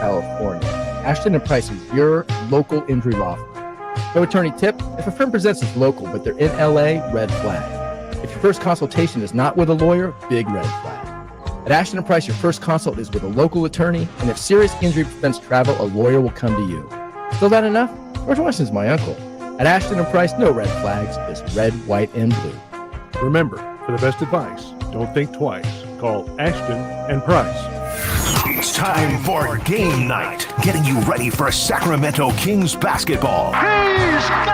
California. Ashton & Price is your local injury law firm. No attorney tip: if a firm presents as local but they're in LA, red flag. If your first consultation is not with a lawyer, big red flag. At Ashton & Price, your first consult is with a local attorney, and if serious injury prevents travel, a lawyer will come to you. Still not enough? George Washington's my uncle. At Ashton & Price, no red flags, just red, white, and blue. Remember, for the best advice, don't think twice. Call Ashton & Price. It's time for game night, getting you ready for Sacramento Kings basketball. He's got the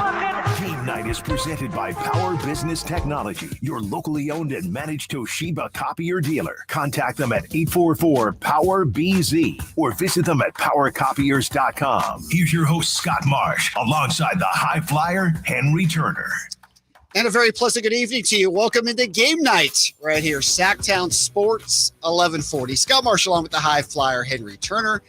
bucket! Game night is presented by Power Business Technology, your locally owned and managed Toshiba copier dealer. Contact them at 844-POWER-BZ or visit them at powercopiers.com. Here's your host, Scott Marsh, alongside the high flyer, Henry Turner. And a very pleasant good evening to you. Welcome into game night right here, Sacktown Sports 1140. Scott Marsh along with the high flyer, Henry Turner.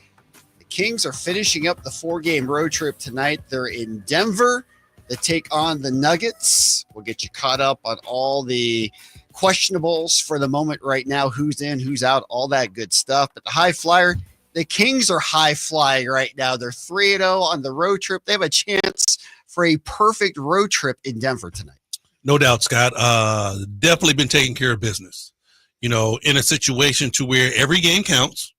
The Kings are finishing up the 4-game road trip tonight. They're in Denver to take on the Nuggets. We'll get you caught up on all the questionables for the moment right now, who's in, who's out, all that good stuff. But the high flyer, the Kings are high flying right now. They're 3-0 on the road trip. They have a chance for a perfect road trip in Denver tonight. No doubt, Scott. Definitely been taking care of business. You know, in a situation to where every game counts.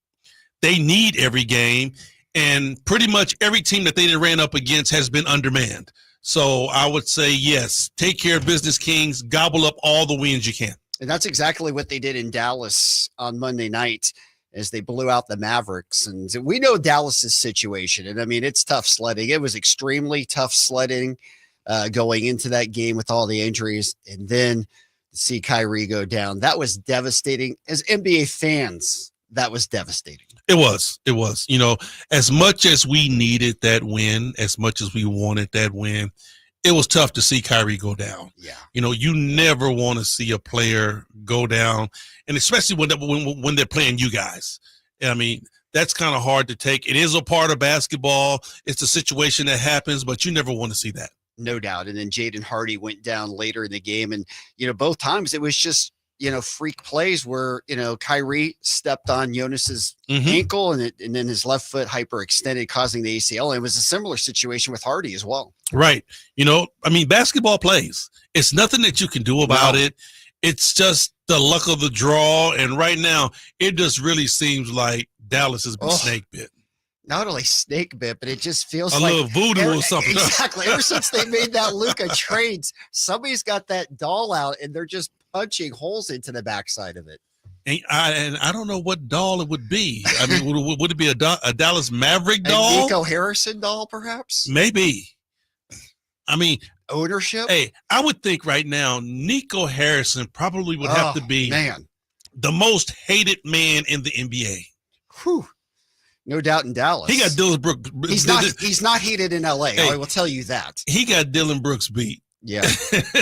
They need every game, and pretty much every team that they ran up against has been undermanned. So I would say, yes, take care of business, Kings. Gobble up all the wins you can. And that's exactly what they did in Dallas on Monday night as they blew out the Mavericks. And we know Dallas's situation. And, I mean, it's tough sledding. It was extremely tough sledding. Going into that game with all the injuries, and then to see Kyrie go down. That was devastating. As NBA fans, that was devastating. It was. You know, as much as we needed that win, as much as we wanted that win, it was tough to see Kyrie go down. Yeah. You know, you never want to see a player go down, and especially when they're playing you guys. I mean, that's kind of hard to take. It is a part of basketball. It's a situation that happens, but you never want to see that. No doubt. And then Jaden Hardy went down later in the game. And, you know, both times it was just, you know, freak plays where, you know, Kyrie stepped on Jonas's ankle and then his left foot hyperextended, causing the ACL. And it was a similar situation with Hardy as well. Right. You know, I mean, basketball plays. It's nothing that you can do about it. It's just the luck of the draw. And right now, it just really seems like Dallas has been snake bit. Not only snake bit, but it just feels a like little voodoo or something. Exactly. Ever since they made that Luka trade, somebody's got that doll out and they're just punching holes into the backside of it. And I don't know what doll it would be. I mean, would it be a Dallas Maverick doll? A Nico Harrison doll, perhaps? Maybe. I mean, ownership. Hey, I would think right now Nico Harrison probably would have to be the most hated man in the NBA. Whew. No doubt in Dallas. He got Dylan Brooks. He's not hated in LA. Hey, I will tell you that. He got Dylan Brooks beat. Yeah,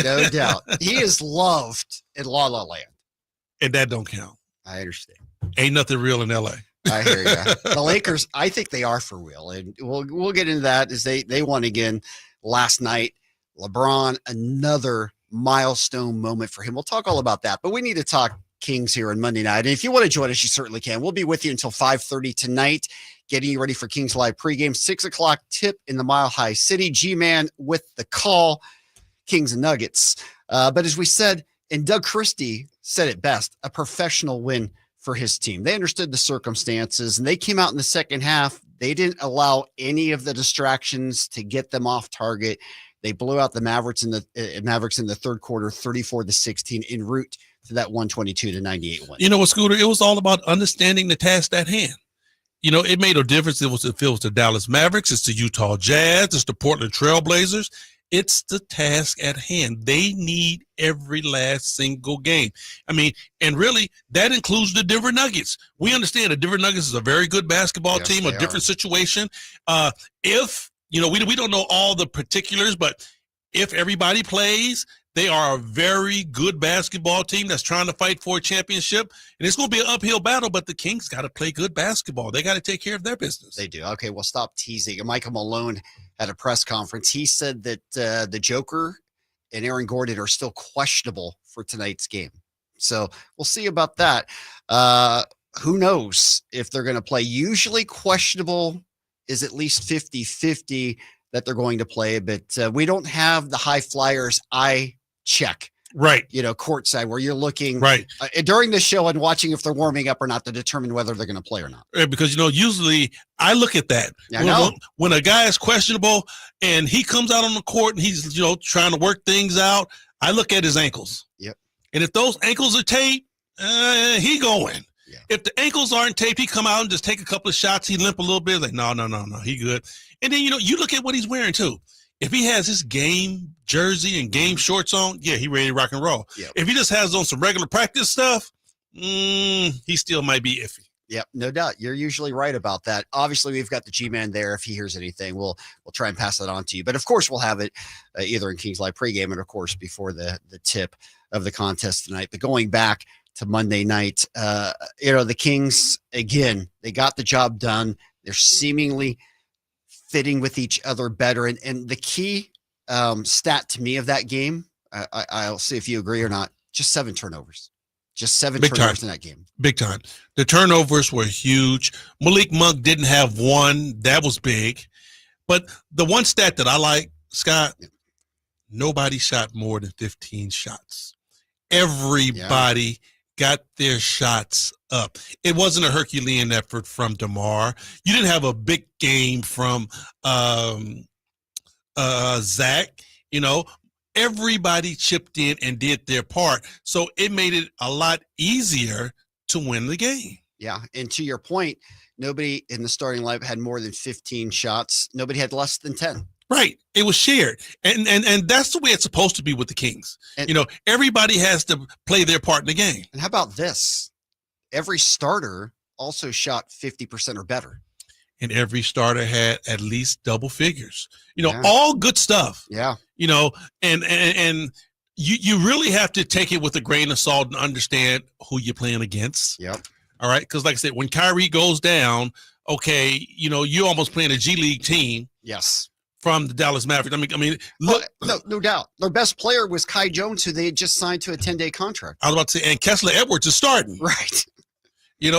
no doubt. He is loved in La La Land. And that don't count. I understand. Ain't nothing real in LA. I hear you. The Lakers, I think they are for real. And we'll get into that as they won again last night. LeBron, another milestone moment for him. We'll talk all about that. But we need to talk Kings here on Monday night. And if you want to join us, you certainly can. We'll be with you until 5:30 tonight, getting you ready for Kings Live pregame. 6 o'clock tip in the Mile High City. G-Man with the call, Kings and Nuggets. But as we said, and Doug Christie said it best, a professional win for his team. They understood the circumstances, and they came out in the second half. They didn't allow any of the distractions to get them off target. They blew out the Mavericks in the third quarter, 34-16, en route to that 122-98 win. You know what, Scooter? It was all about understanding the task at hand. You know, it made a difference if it was the Dallas Mavericks, it's the Utah Jazz, it's the Portland Trail Blazers. It's the task at hand. They need every last single game. I mean, and really, that includes the Denver Nuggets. We understand the Denver Nuggets is a very good basketball team, a different situation. If, you know, we don't know all the particulars, but if everybody plays, they are a very good basketball team that's trying to fight for a championship. And it's going to be an uphill battle, but the Kings got to play good basketball. They got to take care of their business. They do. Okay, well, stop teasing. Michael Malone at a press conference, he said that the Joker and Aaron Gordon are still questionable for tonight's game. So we'll see about that. who knows if they're going to play. Usually questionable is at least 50-50 that they're going to play, but we don't have the high flyers eye check, Right. Courtside, where you're looking Right. During the show and watching if they're warming up or not to determine whether they're going to play or not. Because, usually I look at that. When a guy is questionable and he comes out on the court and he's, trying to work things out, I look at his ankles. Yep. And if those ankles are taped, he going. Yeah. If the ankles aren't taped, he come out and just take a couple of shots. He limp a little bit. Like, no, he good. And then, you look at what he's wearing too. If he has his game jersey and game shorts on, yeah, he ready to rock and roll. Yep. If he just has on some regular practice stuff, he still might be iffy. Yep, no doubt. You're usually right about that. Obviously, we've got the G-Man there. If he hears anything, we'll try and pass that on to you. But, of course, we'll have it either in Kings Live pregame and, of course, before the tip of the contest tonight. But going back to Monday night, the Kings, again, they got the job done. They're seemingly fitting with each other better. And the key stat to me of that game, I'll see if you agree or not, just 7 turnovers. Just 7 turnovers in that game. Big time. The turnovers were huge. Malik Monk didn't have one. That was big. But the one stat that I like, Scott, nobody shot more than 15 shots. Everybody got their shots up. It wasn't a Herculean effort from DeMar. You didn't have a big game from Zach. Everybody chipped in and did their part. So it made it a lot easier to win the game. Yeah. And to your point, nobody in the starting lineup had more than 15 shots. Nobody had less than 10. Right. It was shared. And that's the way it's supposed to be with the Kings. And, everybody has to play their part in the game. And how about this? Every starter also shot 50% or better. And every starter had at least double figures. All good stuff. Yeah. And you really have to take it with a grain of salt and understand who you're playing against. Yep. All right. Because like I said, when Kyrie goes down, okay, you're almost playing a G League team. Yes. From the Dallas Mavericks. I mean, look. No doubt. Their best player was Kai Jones, who they had just signed to a 10-day contract. I was about to say, and Kessler Edwards is starting. Right.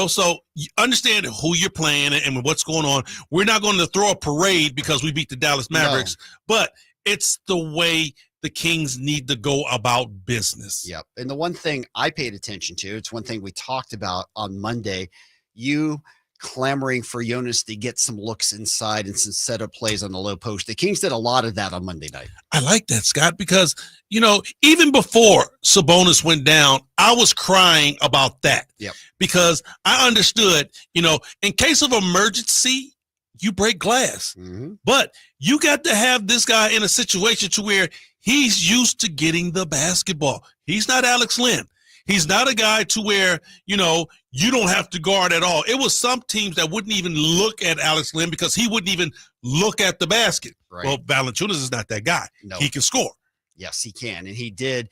So you understand who you're playing and what's going on. We're not going to throw a parade because we beat the Dallas Mavericks, but it's the way the Kings need to go about business. Yep. And the one thing I paid attention to, it's one thing we talked about on Monday, you clamoring for Jonas to get some looks inside and some setup plays on the low post. The Kings did a lot of that on Monday night. I like that, Scott, because, even before Sabonis went down, I was crying about that. Yep. Because I understood, in case of emergency, you break glass. Mm-hmm. But you got to have this guy in a situation to where he's used to getting the basketball. He's not Alex Len. He's not a guy to where, you don't have to guard at all. It was some teams that wouldn't even look at Alex Len because he wouldn't even look at the basket. Right. Well, Valanciunas is not that guy. No. He can score. Yes, he can. And he did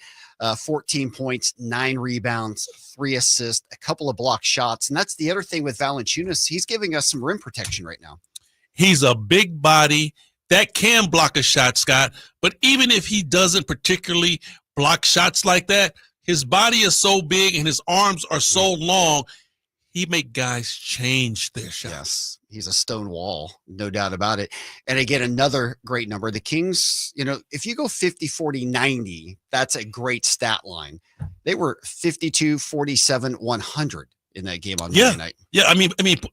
14 points, 9 rebounds, 3 assists, a couple of blocked shots. And that's the other thing with Valanciunas. He's giving us some rim protection right now. He's a big body that can block a shot, Scott. But even if he doesn't particularly block shots like that, his body is so big and his arms are so long, he make guys change their shots. Yes, he's a stone wall, no doubt about it. And again, another great number. The Kings, if you go 50, 40, 90, that's a great stat line. They were 52, 47, 100 in that game on Monday night. Yeah, I mean,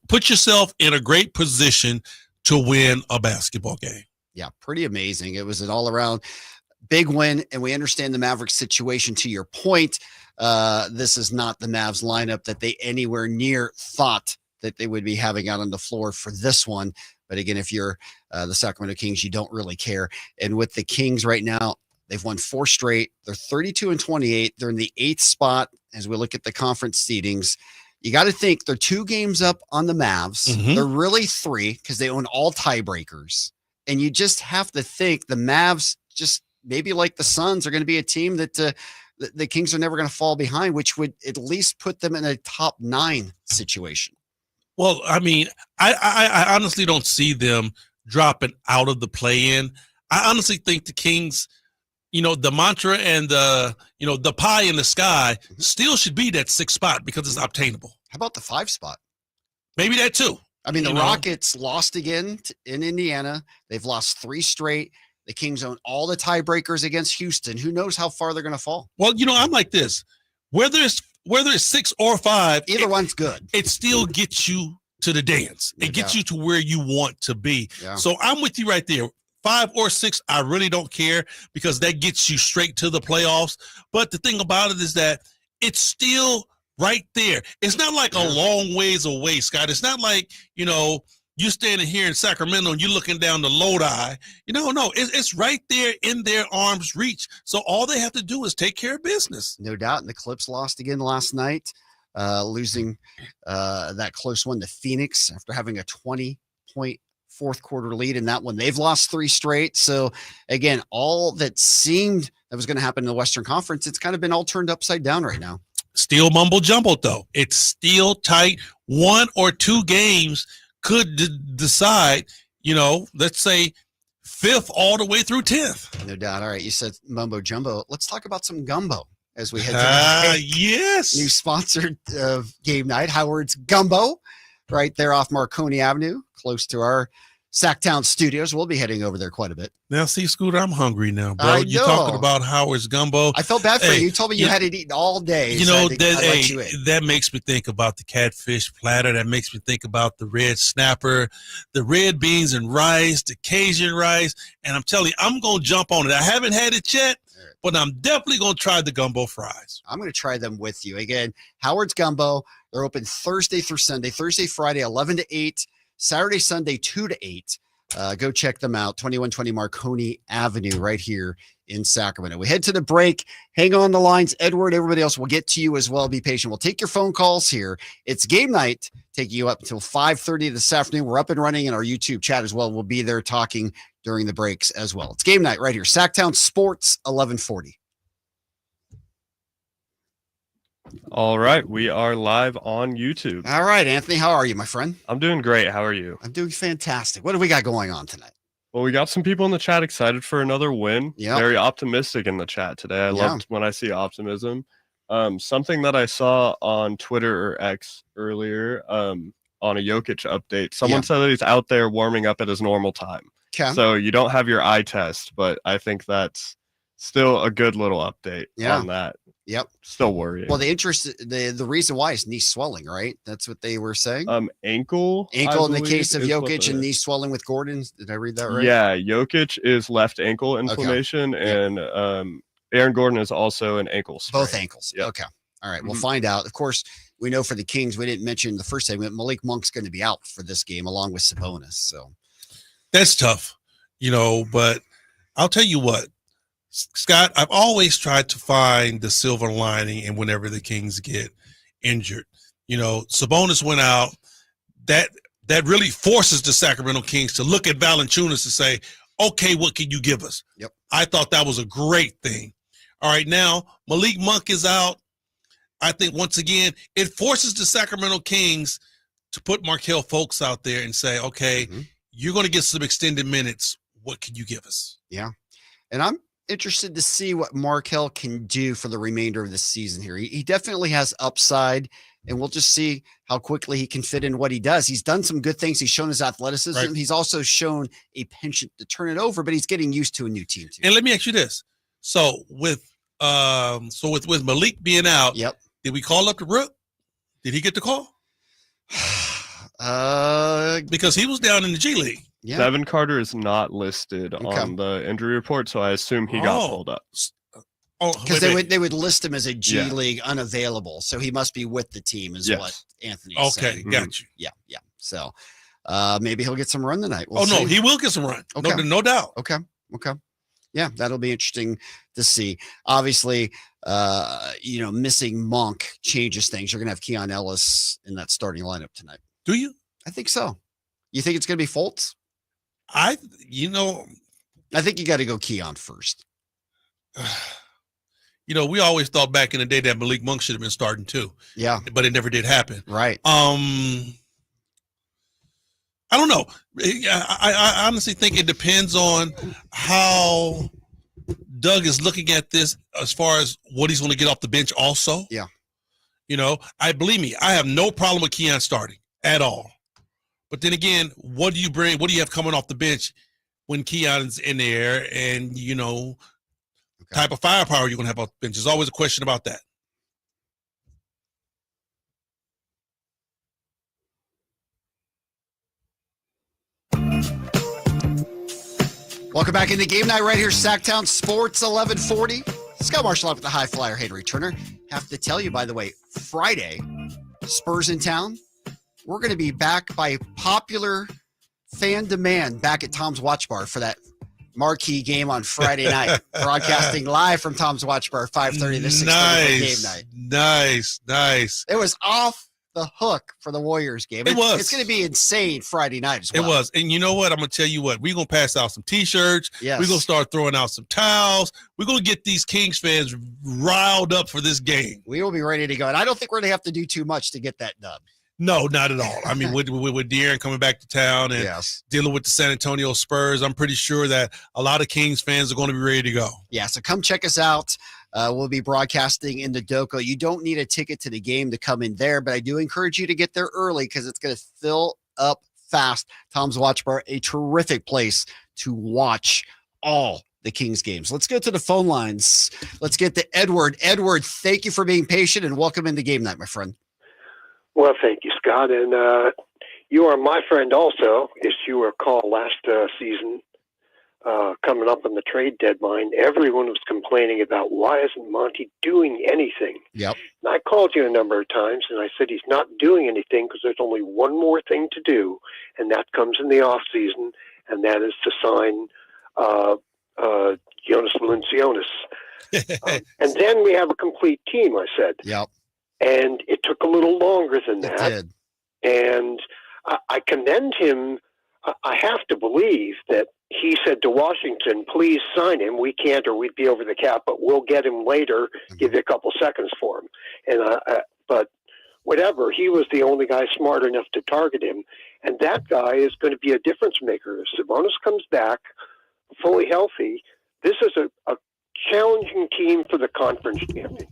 put yourself in a great position to win a basketball game. Yeah, pretty amazing. It was an all-around big win, and we understand the Mavericks situation. To your point, this is not the Mavs lineup that they anywhere near thought that they would be having out on the floor for this one. But again, if you're the Sacramento Kings, you don't really care. And with the Kings right now, they've won 4 straight. They're 32-28. They're in the 8th spot as we look at the conference seedings. You got to think they're 2 games up on the Mavs. Mm-hmm. They're really 3 because they own all tiebreakers. And you just have to think the Mavs, just maybe like the Suns, are going to be a team that the Kings are never going to fall behind, which would at least put them in a top 9 situation. Well, I mean, I honestly don't see them dropping out of the play-in. I honestly think the Kings the mantra and the pie in the sky still should be that 6th spot because it's obtainable. How about the 5 spot? Maybe that too. I mean, the Rockets lost again in Indiana. They've lost 3 straight. The Kings own all the tiebreakers against Houston. Who knows how far they're going to fall? Well, I'm like this. Whether it's 6 or 5, Either one's good. It still gets you to the dance. It gets you to where you want to be. Yeah. So I'm with you right there. 5 or 6, I really don't care because that gets you straight to the playoffs. But the thing about it is that it's still right there. It's not like a long ways away, Scott. It's not like, you standing here in Sacramento and you're looking down the Lodi. No, it's right there in their arm's reach. So all they have to do is take care of business. No doubt. And the Clips lost again last night, losing that close one to Phoenix after having a 20-point fourth quarter lead in that one. They've lost 3 straight. So again, all that seemed that was going to happen in the Western Conference, it's kind of been all turned upside down right now. Still mumble jumble though. It's still tight. 1 or 2 games could decide, let's say 5th all the way through 10th. No doubt. All right. You said mumbo jumbo. Let's talk about some gumbo as we head to the yes. new sponsor of game night, Howard's Gumbo, right there off Marconi Avenue, close to our Sacktown studios. We'll be heading over there quite a bit. Now, see, Scooter, I'm hungry now, bro. I You're know. talking about Howard's Gumbo. I felt bad for you. You told me you hadn't eaten all day. That makes me think about the catfish platter. That makes me think about the red snapper, the red beans and rice, the Cajun rice. And I'm telling you, I'm going to jump on it. I haven't had it yet, but I'm definitely going to try the gumbo fries. I'm going to try them with you. Again, Howard's Gumbo. They're open Thursday through Sunday. Thursday, Friday, 11 to 8. Saturday, Sunday, 2 to 8. Go check them out. 2120 Marconi Avenue right here in Sacramento. We head to the break. Hang on the lines. Edward, everybody else will get to you as well. Be patient. We'll take your phone calls here. It's game night, taking you up until 5:30 this afternoon. We're up and running in our YouTube chat as well. We'll be there talking during the breaks as well. It's game night right here. Sacktown Sports 1140. All right, we are live on YouTube. All right, Anthony, how are you, my friend? I'm doing great. How are you? I'm doing fantastic. What do we got going on tonight? Well, we got some people in the chat excited for another win. Yep. Very optimistic in the chat today. I loved when I see optimism. Something that I saw on Twitter or X earlier on a Jokic update. Someone said that he's out there warming up at his normal time. Okay. So you don't have your eye test, but I think that's still a good little update on that. Yep. Still worrying. Well, the reason why is knee swelling, right? That's what they were saying. Ankle in the case of Jokic and knee swelling with Gordon. Did I read that right? Yeah, Jokic is left ankle inflammation, and Aaron Gordon is also an ankle sprain. Both ankles. Yep. Okay. All right. We'll find out. Of course, we know for the Kings, we didn't mention in the first segment, Malik Monk's going to be out for this game along with Sabonis. So that's tough, but I'll tell you what. Scott, I've always tried to find the silver lining in whenever the Kings get injured. Sabonis went out. That really forces the Sacramento Kings to look at Valanciunas and say, okay, what can you give us? Yep. I thought that was a great thing. All right, now Malik Monk is out. I think once again, it forces the Sacramento Kings to put Markelle Fultz out there and say, okay, you're going to get some extended minutes. What can you give us? Yeah. And I'm interested to see what Markelle can do for the remainder of the season here. He definitely has upside, and we'll just see how quickly he can fit in what he does. He's done some good things. He's shown his athleticism. Right. He's also shown a penchant to turn it over, but he's getting used to a new team too. And let me ask you this. So with Malik being out, did we call up the Rook? Did he get the call? Because he was down in the G League. Yeah. Devin Carter is not listed on the injury report, so I assume he got pulled up. Because they would list him as a G League unavailable, so he must be with the team, is what Anthony's saying. Okay, got you. Yeah. So maybe he'll get some run tonight. No, he will get some run. Okay. No doubt. Okay. Yeah, that'll be interesting to see. Obviously, missing Monk changes things. You're gonna have Keon Ellis in that starting lineup tonight. Do you? I think so. You think it's gonna be Fultz? I think you got to go Keon first. We always thought back in the day that Malik Monk should have been starting too. Yeah. But it never did happen. Right. I don't know. I honestly think it depends on how Doug is looking at this as far as what he's going to get off the bench also. Yeah. You know, believe me, I have no problem with Keon starting at all. But then again, what do you bring? What do you have coming off the bench when Keon's in there and, you know, type of firepower you're going to have off the bench? There's always a question about that. Welcome back into Game Night right here, Sacktown Sports 1140. Scott Marsh live with the High Flyer Head Returner. Have to tell you, by the way, Friday, Spurs in town. We're going to be back by popular fan demand back at Tom's Watch Bar for that marquee game on Friday night. Broadcasting live from Tom's Watch Bar, 5:30 to 6:30 Game Night. Nice. It was off the hook for the Warriors game. It was. It's going to be insane Friday night as well. It was. And you know what? I'm going to tell you what. We're going to pass out some T-shirts. Yes. We're going to start throwing out some towels. We're going to get these Kings fans riled up for this game. We will be ready to go. And I don't think we're going to have to do too much to get that dub. No, not at all. I mean, with De'Aaron coming back to town and dealing with the San Antonio Spurs, I'm pretty sure that a lot of Kings fans are going to be ready to go. Yeah, so come check us out. We'll be broadcasting in the Doco. You don't need a ticket to the game to come in there, but I do encourage you to get there early because it's going to fill up fast. Tom's Watch Bar, a terrific place to watch all the Kings games. Let's go to the phone lines. Let's get to Edward. Edward, thank you for being patient and welcome into Game Night, my friend. Well, thank you, Scott. And you are my friend also. As you recall, last season, coming up on the trade deadline, everyone was complaining about why isn't Monty doing anything? Yep. And I called you a number of times, and I said he's not doing anything because there's only one more thing to do, and that comes in the off season, and that is to sign Jonas Valanciunas. And then we have a complete team, I said. Yep. And it took a little longer than that. It did. And I commend him. I have to believe that he said to Washington, please sign him. We can't or we'd be over the cap, but we'll get him later, give you a couple seconds for him. And but whatever, he was the only guy smart enough to target him. And that guy is going to be a difference maker. If Sabonis comes back fully healthy, this is a challenging team for the conference champion.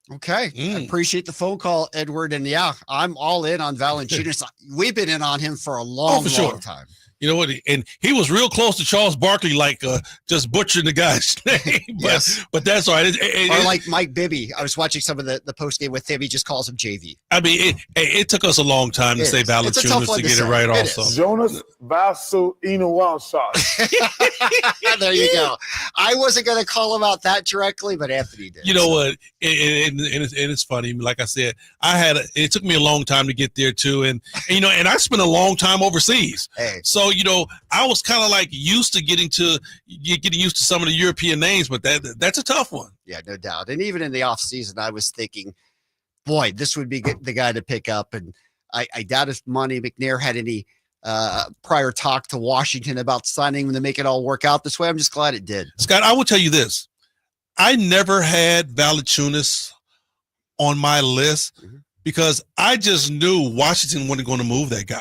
Okay. I appreciate the phone call, Edward. And yeah, I'm all in on Valanciunas. We've been in on him for a long time. You know what? And he was real close to Charles Barkley, like just butchering the guy's name. But that's all right. Or like Mike Bibby. I was watching some of the post game with him. He just calls him JV. I mean, it took us a long time to say Valanciunas to get it right also. Jonas Valanciunas. There you go. I wasn't going to call him out that directly, but Anthony did. You know what? And it's funny. Like I said, it took me a long time to get there too. And you know, and I spent a long time overseas. Hey. So, you know, I was kind of like used to getting used to some of the European names, but that's a tough one. Yeah, no doubt. And even in the off season, I was thinking, boy, this would be the guy to pick up. And I doubt if Monty McNair had any prior talk to Washington about signing him to make it all work out this way. I'm just glad it did. Scott, I will tell you this. I never had Valanciunas on my list because I just knew Washington wasn't going to move that guy.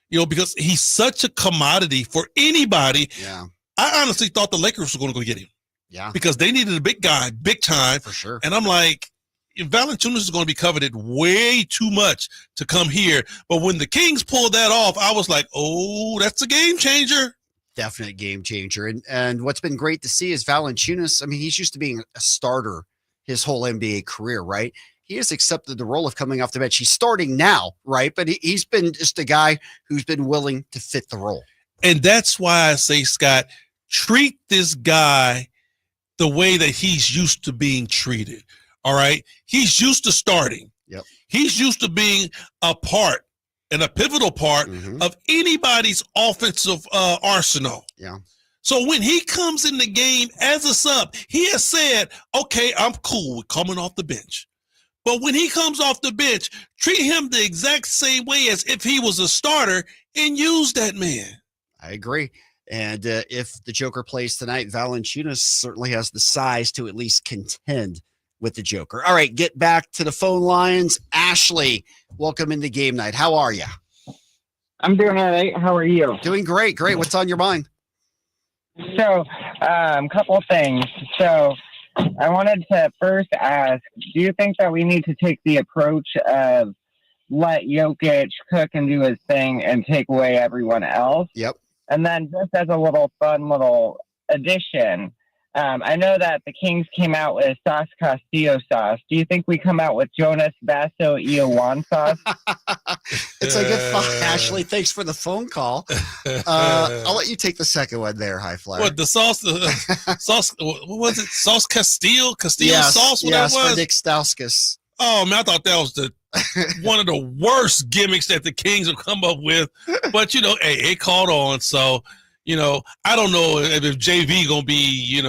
You know, because he's such a commodity for anybody. Yeah. I honestly thought the Lakers were going to go get him. Yeah. Because they needed a big guy, big time. For sure. And I'm like, Valanciunas is going to be coveted way too much to come here. But when the Kings pulled that off, I was like, oh, that's a game changer. Definite game changer. And what's been great to see is Valanciunas. I mean, he's used to being a starter his whole NBA career, right? He has accepted the role of coming off the bench. He's starting now, right? But he's been just a guy who's been willing to fit the role. And that's why I say, Scott, treat this guy the way that he's used to being treated. All right. He's used to starting. Yep. He's used to being a part and a pivotal part of anybody's offensive arsenal. Yeah. So when he comes in the game as a sub, he has said, okay, I'm cool with coming off the bench. But when he comes off the bench, treat him the exact same way as if he was a starter and use that man. I agree. And if the Joker plays tonight, Valanciunas certainly has the size to at least contend with the Joker. All right, get back to the phone lines. Ashley, welcome into Game Night. How are you? I'm doing all right. How are you? Doing great. Great. What's on your mind? So, couple things. So, I wanted to first ask, do you think that we need to take the approach of let Jokic cook and do his thing and take away everyone else? Yep. And then just as a little fun little addition, I know that the Kings came out with Sauce Castillo sauce. Do you think we come out with Jonas Valanciunas sauce? It's a good thought, Ashley. Thanks for the phone call. I'll let you take the second one there, High Flyer. What, the sauce? Sauce? What was it? Sauce Castillo? Castillo sauce? What yes, that was? for Nick Stauskas. Oh man, I thought that was one of the worst gimmicks that the Kings have come up with. But hey, it caught on. So I don't know if JV gonna be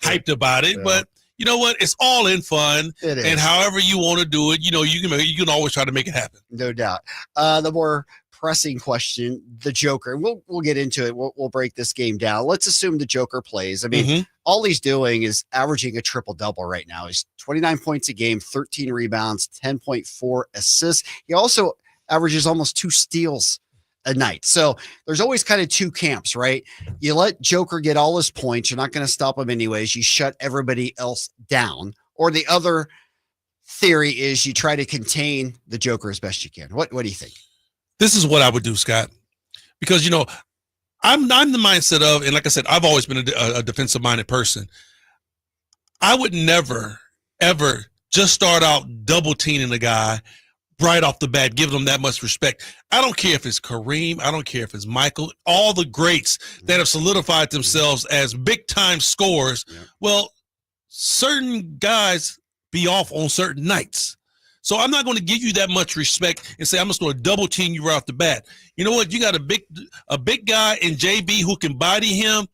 hyped about it, but you know what? It's all in fun. It is. And however you want to do it, you can always try to make it happen. No doubt. The more pressing question, the Joker, and we'll get into it. We'll break this game down. Let's assume the Joker plays. I mean, all he's doing is averaging a triple-double right now. He's 29 points a game, 13 rebounds, 10.4 assists. He also averages almost 2 steals a night. So there's always kind of two camps, right? You let Joker get all his points. You're not going to stop him anyways. You shut everybody else down. Or the other theory is you try to contain the Joker as best you can. What do you think? This is what I would do, Scott, because I'm the mindset of, and like I said, I've always been a defensive-minded person. I would never, ever just start out double-teaming a guy right off the bat, giving them that much respect. I don't care if it's Kareem. I don't care if it's Michael. All the greats that have solidified themselves as big-time scorers. Yeah. Well, certain guys be off on certain nights. So I'm not going to give you that much respect and say I'm just going to double team you right off the bat. You know what? You got a big guy in JB who can body him.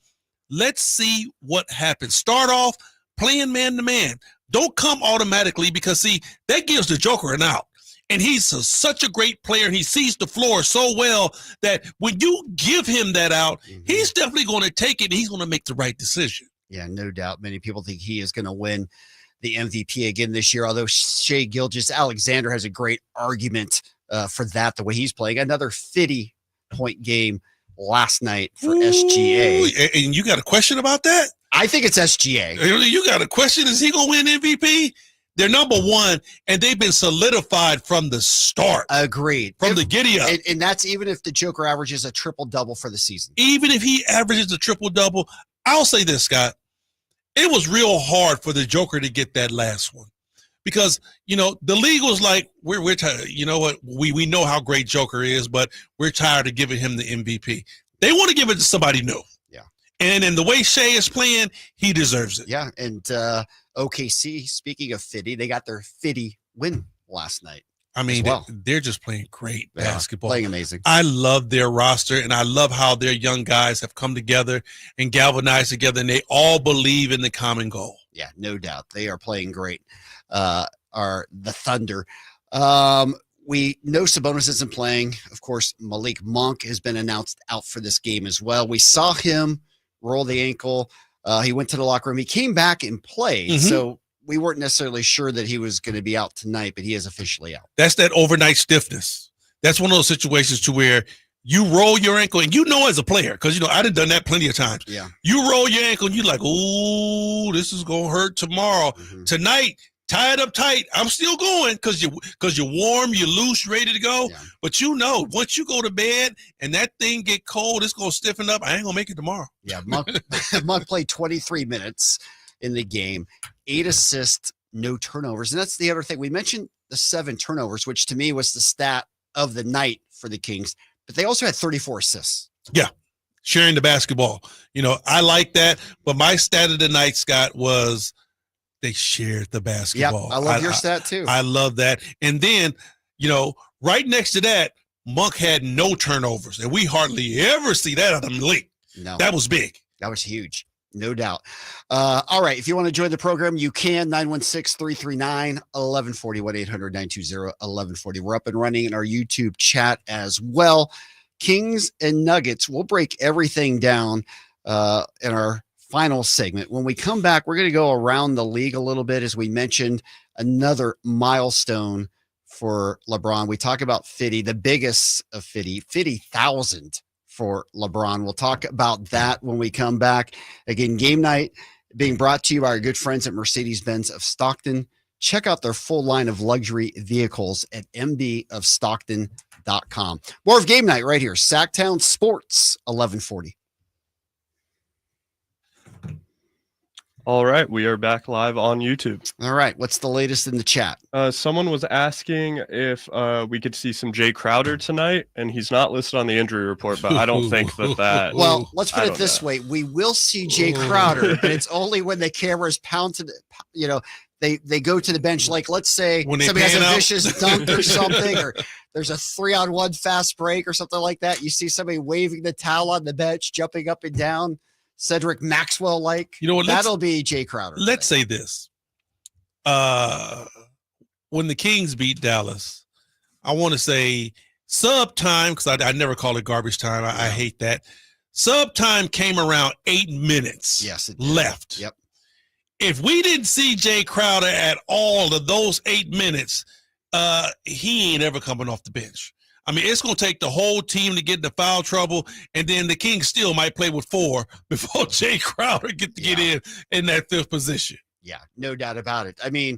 Let's see what happens. Start off playing man to man. Don't come automatically because that gives the Joker an out. And he's such a great player. He sees the floor so well that when you give him that out, he's definitely going to take it and he's going to make the right decision. Yeah, no doubt. Many people think he is going to win the MVP again this year, although Shai Gilgeous-Alexander has a great argument for that, the way he's playing. Another 50-point game last night for SGA. And you got a question about that? I think it's SGA. You got a question? Is he going to win MVP? They're number one, and they've been solidified from the start. Agreed. From the giddy-up. And that's even if the Joker averages a triple-double for the season. Even if he averages a triple-double, I'll say this, Scott. It was real hard for the Joker to get that last one because, the league was like, we're tired. You know what? We know how great Joker is, but we're tired of giving him the MVP. They want to give it to somebody new. Yeah. And in the way Shai is playing, he deserves it. Yeah. And OKC, speaking of 50, they got their 50 win last night. I mean, they're just playing great basketball. Playing amazing. I love their roster, and I love how their young guys have come together and galvanized together, and they all believe in the common goal. Yeah, no doubt. They are playing great, are the Thunder. We know Sabonis isn't playing. Of course, Malik Monk has been announced out for this game as well. We saw him roll the ankle. He went to the locker room. He came back and played, so we weren't necessarily sure that he was going to be out tonight, but he is officially out. That's that overnight stiffness. That's one of those situations to where you roll your ankle, and as a player, because, I've done that plenty of times. Yeah. You roll your ankle, and you're like, oh, this is going to hurt tomorrow. Tonight, tie it up tight. I'm still going because you're warm, you're loose, you're ready to go. Yeah. But once you go to bed and that thing get cold, it's going to stiffen up. I ain't going to make it tomorrow. Yeah, Monk played 23 minutes in the game, 8 assists, no turnovers. And that's the other thing. We mentioned the 7 turnovers, which to me was the stat of the night for the Kings, but they also had 34 assists. Yeah, sharing the basketball. I like that. But my stat of the night, Scott, was they shared the basketball. Yeah, I love your stat too. I love that. And then, right next to that, Monk had no turnovers. And we hardly ever see that out of the league. No. That was big. That was huge. No doubt. All right. If you want to join the program, you can. 916-339-1140, 1-800-920-1140. We're up and running in our YouTube chat as well. Kings and Nuggets. We'll break everything down in our final segment. When we come back, we're going to go around the league a little bit. As we mentioned, another milestone for LeBron. We talk about 50, the biggest of 50,000 for LeBron. We'll talk about that when we come back. Again, game night being brought to you by our good friends at Mercedes-Benz of Stockton. Check out their full line of luxury vehicles at mbofstockton.com. More of game night right here. Sacktown Sports 1140. All right, we are back live on YouTube. All right, what's the latest in the chat? Someone was asking if we could see some Jay Crowder tonight, and he's not listed on the injury report, but I don't think that. Well, let's put it this way. We will see Jay Crowder, but it's only when the camera's pounded, they go to the bench. Like, let's say When somebody has a pan out. vicious dunk or something, or there's a 3-on-1 fast break or something like that. You see somebody waving the towel on the bench, jumping up and down. Cedric Maxwell-like. You know what? That'll be Jay Crowder. Let's say this. When the Kings beat Dallas, I want to say sub time, because I never call it garbage time. I hate that. Sub time came around 8 minutes left. Yep. If we didn't see Jay Crowder at all of those 8 minutes, he ain't ever coming off the bench. I mean, it's going to take the whole team to get into foul trouble, and then the Kings still might play with 4 before Jay Crowder get in that 5th position. Yeah, no doubt about it. I mean,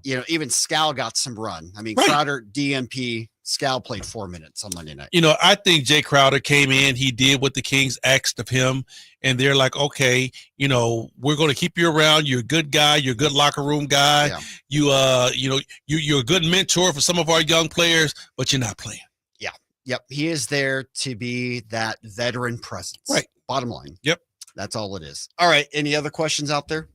even Scal got some run. I mean, Right. Crowder, DMP, Scal played 4 minutes on Monday night. I think Jay Crowder came in, he did what the Kings asked of him, and they're like, okay, we're going to keep you around. You're a good guy. You're a good locker room guy. Yeah. You're a good mentor for some of our young players, but you're not playing. Yeah. Yep. He is there to be that veteran presence. Right. Bottom line. Yep. That's all it is. All right. Any other questions out there?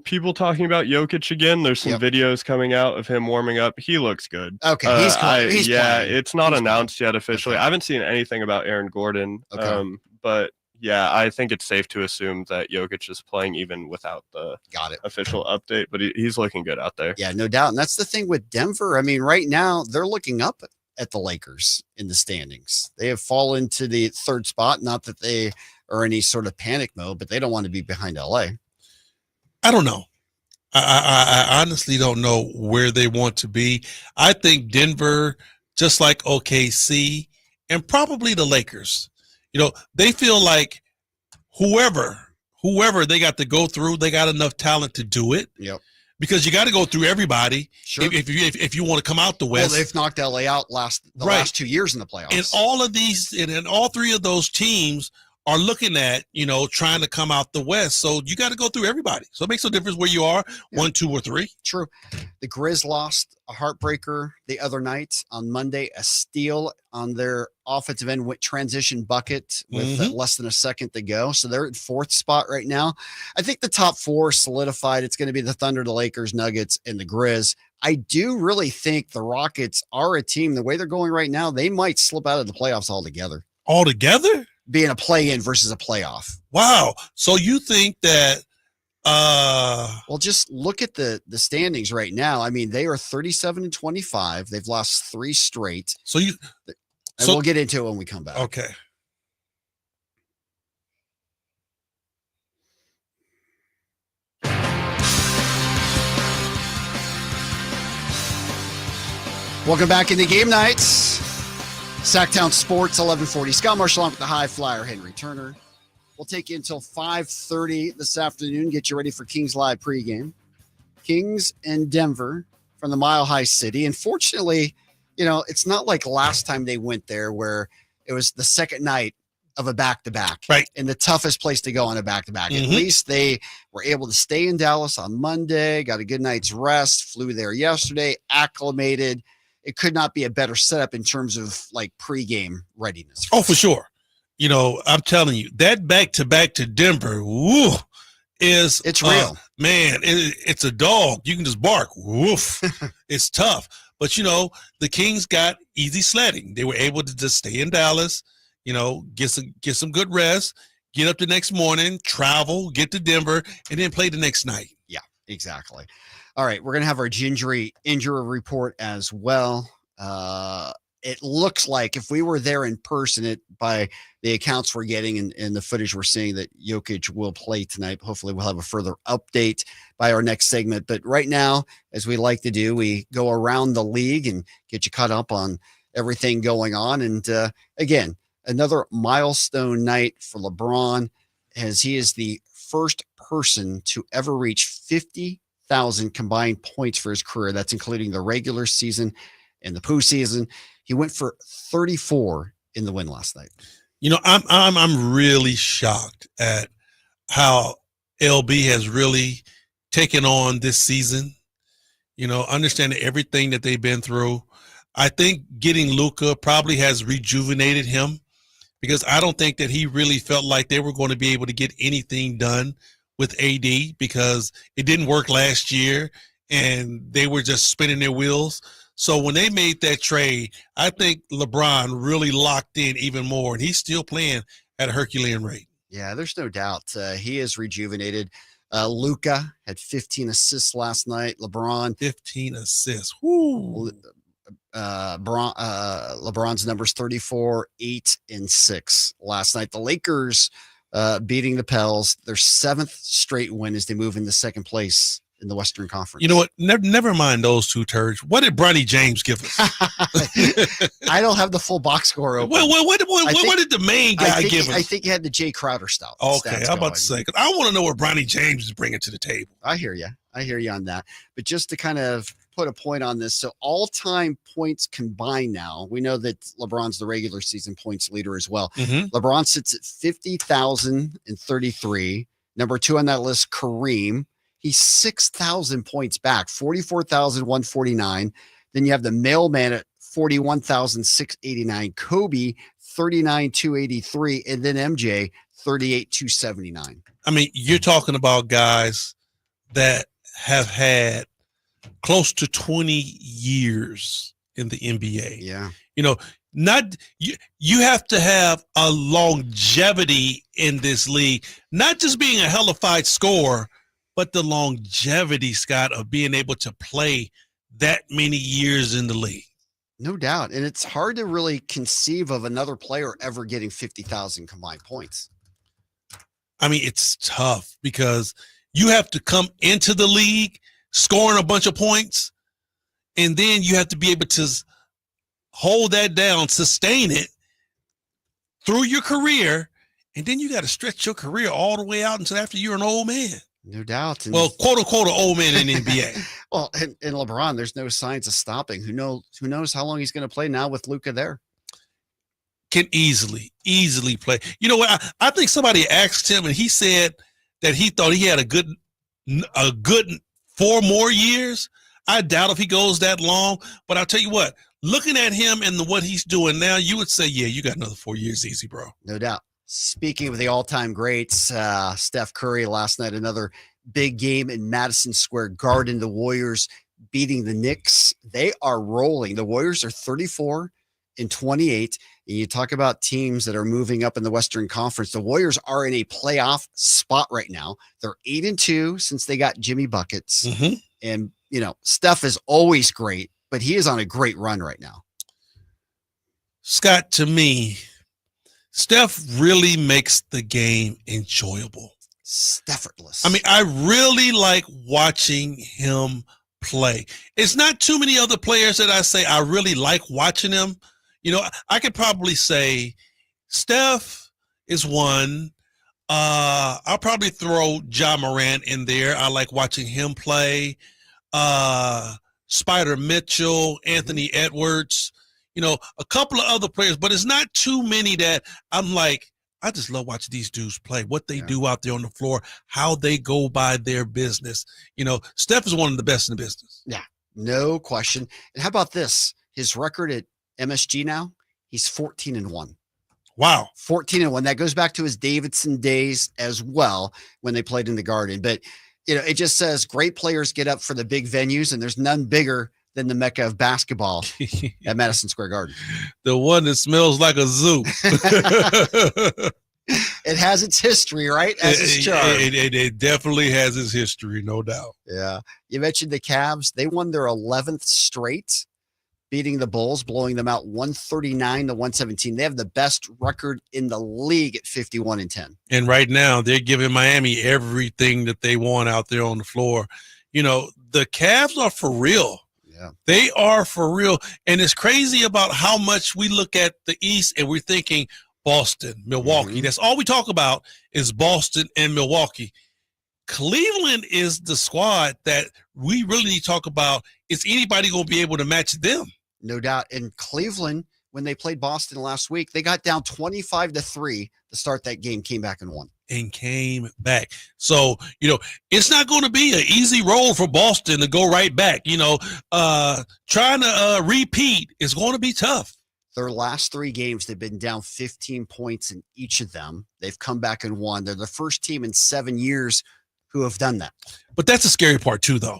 People talking about Jokic again. There's some videos coming out of him warming up. He looks good. Okay, he's playing. It's not announced yet officially. Okay. I haven't seen anything about Aaron Gordon. Okay. But yeah, I think it's safe to assume that Jokic is playing even without the official update. But he's looking good out there. Yeah, no doubt. And that's the thing with Denver. I mean, right now they're looking up at the Lakers in the standings. They have fallen to the 3rd spot. Not that they are in any sort of panic mode, but they don't want to be behind LA. I don't know. I honestly don't know where they want to be. I think Denver, just like OKC and probably the Lakers, they feel like whoever they got to go through, they got enough talent to do it. Yep. Because you got to go through everybody. Sure. If you want to come out the West. Well, they've knocked LA out the last 2 years in the playoffs. And all of these, and all 3 of those teams are looking at, trying to come out the West. So you got to go through everybody. So it makes no difference where you are, 1, 2, or 3. True. The Grizz lost a heartbreaker the other night on Monday, a steal on their offensive end transition bucket with less than a second to go. So they're at 4th spot right now. I think the top 4 solidified. It's going to be the Thunder, the Lakers, Nuggets, and the Grizz. I do really think the Rockets are a team. The way they're going right now, they might slip out of the playoffs altogether. Altogether? Being a play-in versus a playoff. Wow. So you think that well, just look at the standings right now. I mean, they are 37-25. They've lost 3 straight. And we'll get into it when we come back. Okay. Welcome back into Game Nights. Sacktown Sports 1140. Scott Marsh along with the high flyer, Henry Turner. We'll take you until 5:30 this afternoon. Get you ready for Kings Live pregame. Kings and Denver from the Mile High City. And fortunately, it's not like last time they went there where it was the second night of a back-to-back. Right. And the toughest place to go on a back-to-back. At least they were able to stay in Dallas on Monday, got a good night's rest, flew there yesterday, acclimated. It could not be a better setup in terms of like pregame readiness. For sure. I'm telling you, that back-to-back to Denver, it's real. Man, it's a dog. You can just bark. Woof. It's tough. But, the Kings got easy sledding. They were able to just stay in Dallas, get some good rest, get up the next morning, travel, get to Denver, and then play the next night. Yeah, exactly. All right, we're going to have our injury report as well. It looks like if we were there in person, by the accounts we're getting and the footage we're seeing, that Jokic will play tonight. Hopefully we'll have a further update by our next segment. But right now, as we like to do, we go around the league and get you caught up on everything going on. And again, another milestone night for LeBron, as he is the first person to ever reach 50,000 combined points for his career. That's including the regular season and the postseason. He went for 34 in the win last night. You know, I'm really shocked at how LB has really taken on this season. You know, understanding everything that they've been through. I think getting Luka probably has rejuvenated him, because I don't think that he really felt like they were going to be able to get anything done with AD, because it didn't work last year and they were just spinning their wheels. So when they made that trade, I think LeBron really locked in even more, and he's still playing at a Herculean rate. Yeah, there's no doubt. He is rejuvenated. Luka had 15 assists last night. LeBron 15 assists. Woo. LeBron's numbers 34, 8, and 6 last night. The Lakers beating the Pels, their 7th straight win as they move into second place in the Western Conference. You know what? Never mind those two turds. What did Bronny James give us? I don't have the full box score open. What did the main guy give us? I think he had the Jay Crowder style. Okay, I'm about to say, because I want to know what Bronny James is bringing to the table. I hear you on that. But just to kind of put a point on this, so all-time points combined now, we know that LeBron's the regular season points leader as well. Mm-hmm. LeBron sits at 50,033. Number 2 on that list, Kareem. He's 6,000 points back, 44,149. Then you have the mailman at 41,689. Kobe, 39,283. And then MJ, 38,279. I mean, you're talking about guys that have had close to 20 years in the NBA. Yeah. You know, you have to have a longevity in this league, not just being a hellified scorer, but the longevity, Scott, of being able to play that many years in the league. No doubt. And it's hard to really conceive of another player ever getting 50,000 combined points. I mean, it's tough because you have to come into the league scoring a bunch of points, and then you have to be able to hold that down, sustain it through your career, and then you got to stretch your career all the way out until after you're an old man. No doubt. And well, quote unquote, an old man in the NBA. Well, and LeBron, there's no signs of stopping. Who knows how long he's going to play now with Luka there? Can easily play. You know what? I think somebody asked him, and he said that he thought he had a good 4 more years. I doubt if he goes that long, but I'll tell you what, looking at him and what he's doing now, you would say, yeah, you got another 4 years easy, bro. No doubt. Speaking of the all-time greats, Steph Curry last night, another big game in Madison Square Garden. The Warriors beating the Knicks. They are rolling. The Warriors are 34-28. And you talk about teams that are moving up in the Western Conference. The Warriors are in a playoff spot right now. They're 8-2 since they got Jimmy Buckets. Mm-hmm. And, you know, Steph is always great, but he is on a great run right now. Scott, to me, Steph really makes the game enjoyable. Effortless. I mean, I really like watching him play. It's not too many other players that I say I really like watching him. You know, I could probably say Steph is one. I'll probably throw Ja Morant in there. I like watching him play. Spider Mitchell, Anthony Edwards. You know, a couple of other players, but it's not too many that I'm like, I just love watching these dudes play, what they do out there on the floor, how they go by their business. You know, Steph is one of the best in the business. Yeah, no question. And how about this? His record at MSG now, he's 14-1. Wow. 14-1. That goes back to his Davidson days as well when they played in the Garden. But, you know, it just says great players get up for the big venues, and there's none bigger than the Mecca of basketball at Madison Square Garden. The one that smells like a zoo. It has its history, right? As its charm. It definitely has its history, no doubt. Yeah. You mentioned the Cavs. They won their 11th straight, beating the Bulls, blowing them out 139-117. They have the best record in the league at 51-10. And right now, they're giving Miami everything that they want out there on the floor. You know, the Cavs are for real. Yeah. They are for real. And it's crazy about how much we look at the East and we're thinking, Boston, Milwaukee. That's all we talk about is Boston and Milwaukee. Cleveland is the squad that we really need to talk about. Is anybody going to be able to match them? No doubt. In Cleveland, when they played Boston last week, they got down 25-3 to start that game, came back and won. And came back. So, it's not going to be an easy roll for Boston to go right back. Trying to repeat is going to be tough. Their last 3 games, they've been down 15 points in each of them. They've come back and won. They're the first team in 7 years who have done that. But that's the scary part too, though,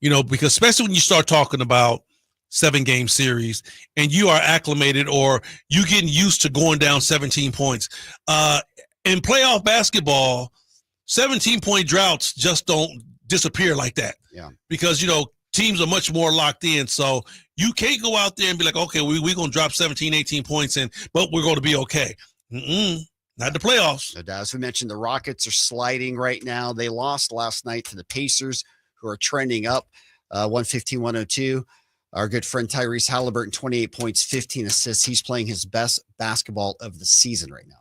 because especially when you start talking about 7-game series and you are acclimated or you getting used to going down 17 points. In playoff basketball, 17-point droughts just don't disappear like that. Yeah. Because, teams are much more locked in. So you can't go out there and be like, okay, we're going to drop 17, 18 points but we're going to be okay. Not the playoffs. No doubt. As we mentioned, the Rockets are sliding right now. They lost last night to the Pacers, who are trending up 115-102. Our good friend Tyrese Halliburton, 28 points, 15 assists. He's playing his best basketball of the season right now.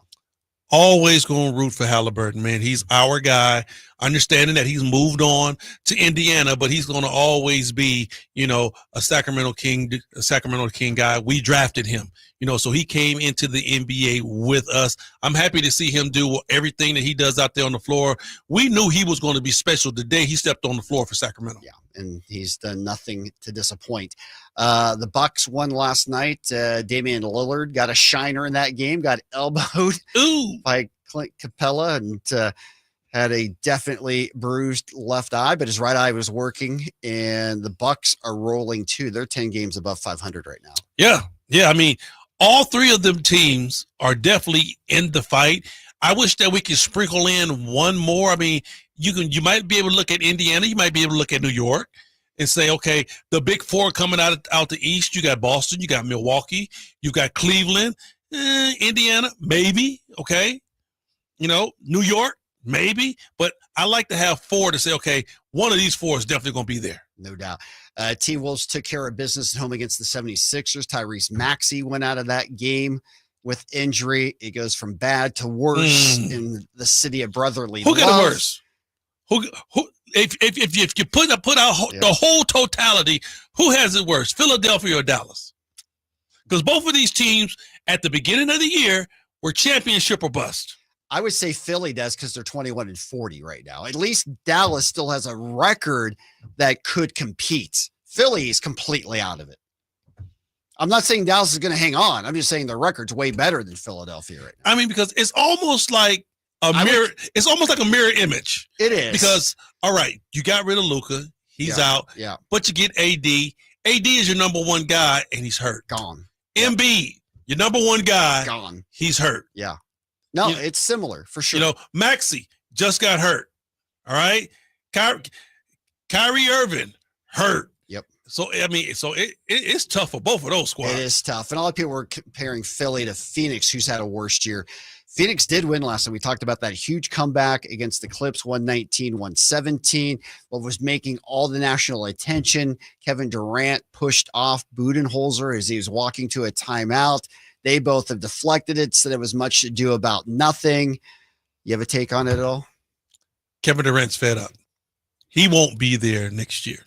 Always going to root for Halliburton, man. He's our guy. Understanding that he's moved on to Indiana, but he's going to always be, a Sacramento King guy. We drafted him, so he came into the NBA with us. I'm happy to see him do everything that he does out there on the floor. We knew he was going to be special the day he stepped on the floor for Sacramento. Yeah, and he's done nothing to disappoint. The Bucks won last night. Damian Lillard got a shiner in that game, got elbowed by Clint Capella, and had a definitely bruised left eye, but his right eye was working, and the Bucks are rolling too. They're 10 games above 500 right now. Yeah. I mean, all 3 of them teams are definitely in the fight. I wish that we could sprinkle in one more. I mean, you might be able to look at Indiana. You might be able to look at New York and say, okay, the big 4 coming out the East. You got Boston, you got Milwaukee, you got Cleveland, Indiana, maybe. Okay. New York, maybe, but I like to have 4 to say, okay, one of these 4 is definitely going to be there. No doubt. T-Wolves took care of business at home against the 76ers. Tyrese Maxey went out of that game with injury. It goes from bad to worse in the city of brotherly love. Who got it worse? Who? If you put out the whole totality, who has it worse, Philadelphia or Dallas? Because both of these teams at the beginning of the year were championship or bust. I would say Philly does because they're 21-40 right now. At least Dallas still has a record that could compete. Philly is completely out of it. I'm not saying Dallas is going to hang on. I'm just saying the record's way better than Philadelphia right now. I mean, because it's almost like a mirror. It's almost like a mirror image. It is. Because, all right, you got rid of Luka. He's out. Yeah. But you get AD. AD is your number 1 guy, and he's hurt. Gone. Embiid, your number 1 guy. Gone. He's hurt. Yeah. No, it's similar for sure. Maxey just got hurt. All right. Kyrie Irving hurt. Yep. So, I mean, it's tough for both of those squads. It is tough. And a lot of people were comparing Philly to Phoenix, who's had a worst year. Phoenix did win last night. We talked about that huge comeback against the Clips, 119-117. What was making all the national attention, Kevin Durant pushed off Budenholzer as he was walking to a timeout. They both have deflected it, said it was much to do about nothing. You have a take on it at all? Kevin Durant's fed up. He won't be there next year.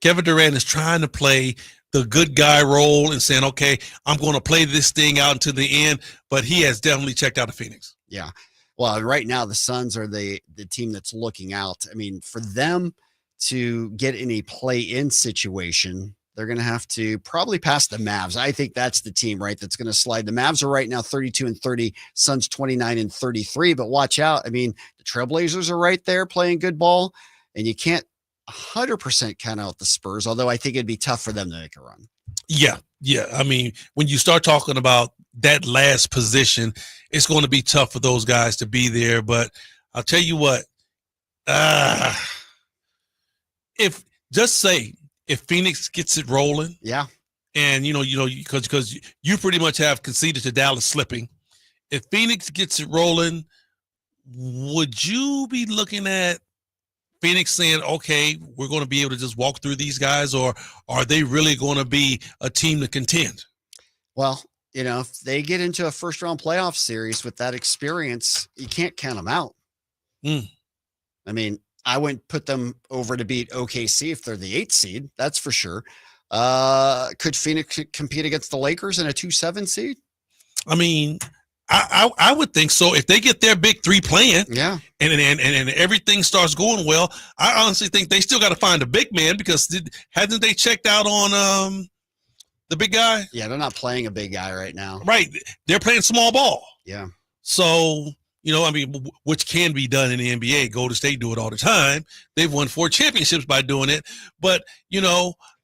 Kevin Durant is trying to play the good guy role and saying, okay, I'm going to play this thing out until the end, but he has definitely checked out of Phoenix. Yeah. Well, right now the Suns are the team that's looking out. I mean, for them to get in a play-in situation, they're going to have to probably pass the Mavs. I think that's the team, right, that's going to slide. The Mavs are right now 32-30, Suns 29-33, but watch out. I mean, the Trailblazers are right there playing good ball, and you can't 100% count out the Spurs, although I think it'd be tough for them to make a run. Yeah. I mean, when you start talking about that last position, it's going to be tough for those guys to be there, but I'll tell you what, if Phoenix gets it rolling, yeah, and because you pretty much have conceded to Dallas slipping. If Phoenix gets it rolling, would you be looking at Phoenix saying, "Okay, we're going to be able to just walk through these guys," or are they really going to be a team to contend? Well, if they get into a first round playoff series with that experience, you can't count them out. I mean, I wouldn't put them over to beat OKC if they're the 8th seed. That's for sure. Could Phoenix compete against the Lakers in a 2-7 seed? I mean, I would think so. If they get their big three playing, and everything starts going well, I honestly think they still got to find a big man, because hasn't they checked out on the big guy? Yeah, they're not playing a big guy right now. Right. They're playing small ball. Yeah. So, I mean, which can be done in the NBA. Golden State do it all the time. They've won 4 championships by doing it. But,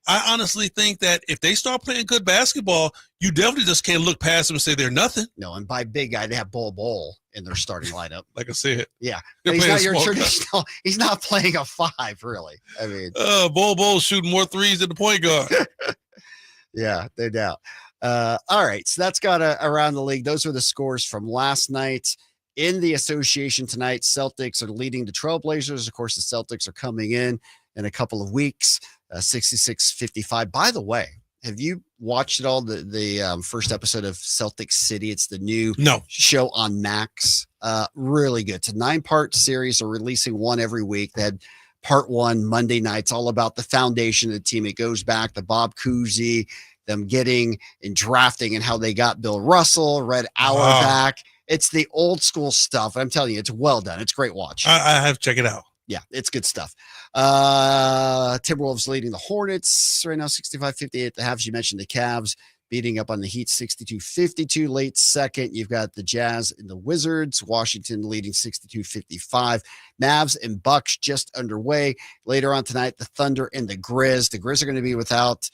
I honestly think that if they start playing good basketball, you definitely just can't look past them and say they're nothing. No, and by big guy, they have Bol in their starting lineup. Like I said. Yeah. He's not your traditional. He's not playing a 5, really. I mean. Bol's shooting more threes than the point guard. Yeah, no doubt. All right, so that's got around the league. Those are the scores from last night. In the association tonight, Celtics are leading the Trailblazers. Of course, the Celtics are coming in a couple of weeks, 66-55. By the way, have you watched it all, the first episode of Celtic City? It's the new show on Max. Really good. It's a 9-part series. They're releasing one every week. They had part 1 Monday nights, all about the foundation of the team. It goes back to Bob Cousy, them getting and drafting, and how they got Bill Russell, Red Auerbach. It's the old school stuff. I'm telling you, it's well done. It's a great watch. I have to check it out. Yeah, it's good stuff. Timberwolves leading the Hornets right now, 65-58. The halves, you mentioned the Cavs beating up on the Heat, 62-52. Late second, you've got the Jazz and the Wizards. Washington leading 62-55. Mavs and Bucks just underway. Later on tonight, the Thunder and the Grizz. The Grizz are going to be without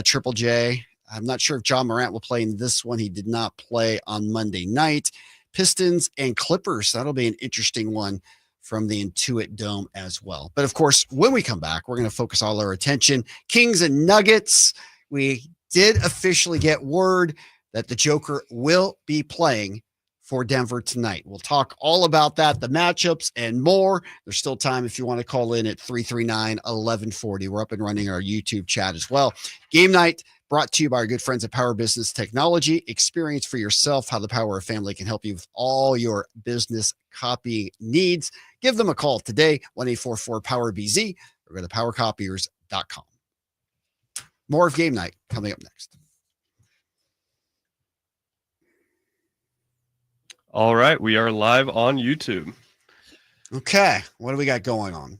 Triple J. I'm not sure if John Morant will play in this one. He did not play on Monday night. Pistons and Clippers. That'll be an interesting one from the Intuit Dome as well. But of course, when we come back, we're going to focus all our attention. Kings and Nuggets. We did officially get word that the Joker will be playing for Denver tonight. We'll talk all about that, the matchups and more. There's still time if you want to call in at 339-1140. We're up and running our YouTube chat as well. Game night brought to you by our good friends at Power Business Technology. Experience for yourself how the Power of Family can help you with all your business copying needs. Give them a call today, 1-844-POWER-BZ, or go to powercopiers.com. More of Game Night coming up next. All right, we are live on YouTube. Okay, what do we got going on?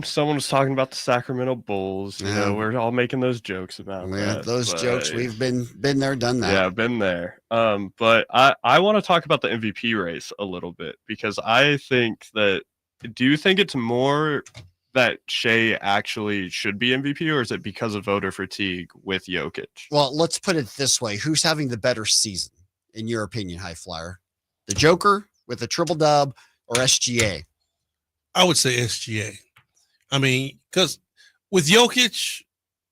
Someone was talking about the Sacramento Bulls. You know, we're all making those jokes about that. Those jokes, we've been there, done that. Yeah, been there. But I want to talk about the MVP race a little bit, because I think that, do you think it's more that Shea actually should be MVP, or is it because of voter fatigue with Jokic? Well, let's put it this way. Who's having the better season, in your opinion, High Flyer? The Joker with a triple dub, or SGA? I would say SGA. I mean, because with Jokic,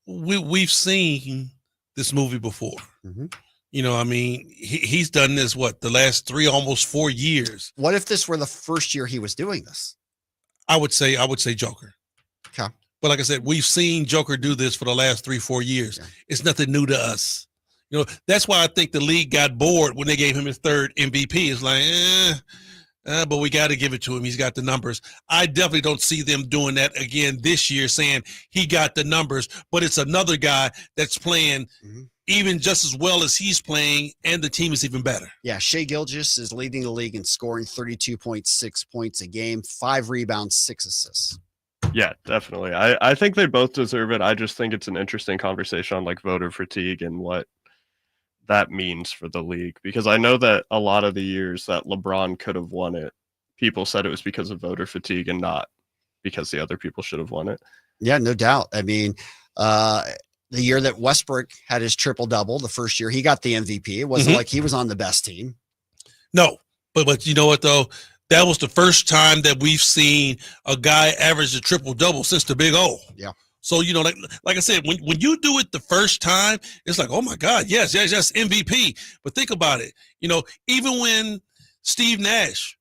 we've seen this movie before. Mm-hmm. You know, I mean, he's done this, the last 3, almost 4 years. What if this were the first year he was doing this? I would say Joker. Okay. But like I said, we've seen Joker do this for the last 3-4 years. Yeah. It's nothing new to us. You know, that's why I think the league got bored when they gave him his 3rd MVP. It's like, but we got to give it to him. He's got the numbers. I definitely don't see them doing that again this year, saying he got the numbers, but it's another guy that's playing even just as well as he's playing, and the team is even better. Yeah, Shai Gilgeous is leading the league in scoring, 32.6 points a game, 5 rebounds, 6 assists. Yeah, definitely. I think they both deserve it. I just think it's an interesting conversation on like voter fatigue and what that means for the league, because I know that a lot of the years that LeBron could have won it, people said it was because of voter fatigue and not because the other people should have won it. Yeah, no doubt. I mean, the year that Westbrook had his triple double, the first year he got the MVP, it wasn't like he was on the best team. No, but you know what though? That was the first time that we've seen a guy average a triple double since the Big O. Yeah. So, you know, like I said, when you do it the first time, it's like, oh, my God, yes, MVP. But think about it. You know, even when Steve Nash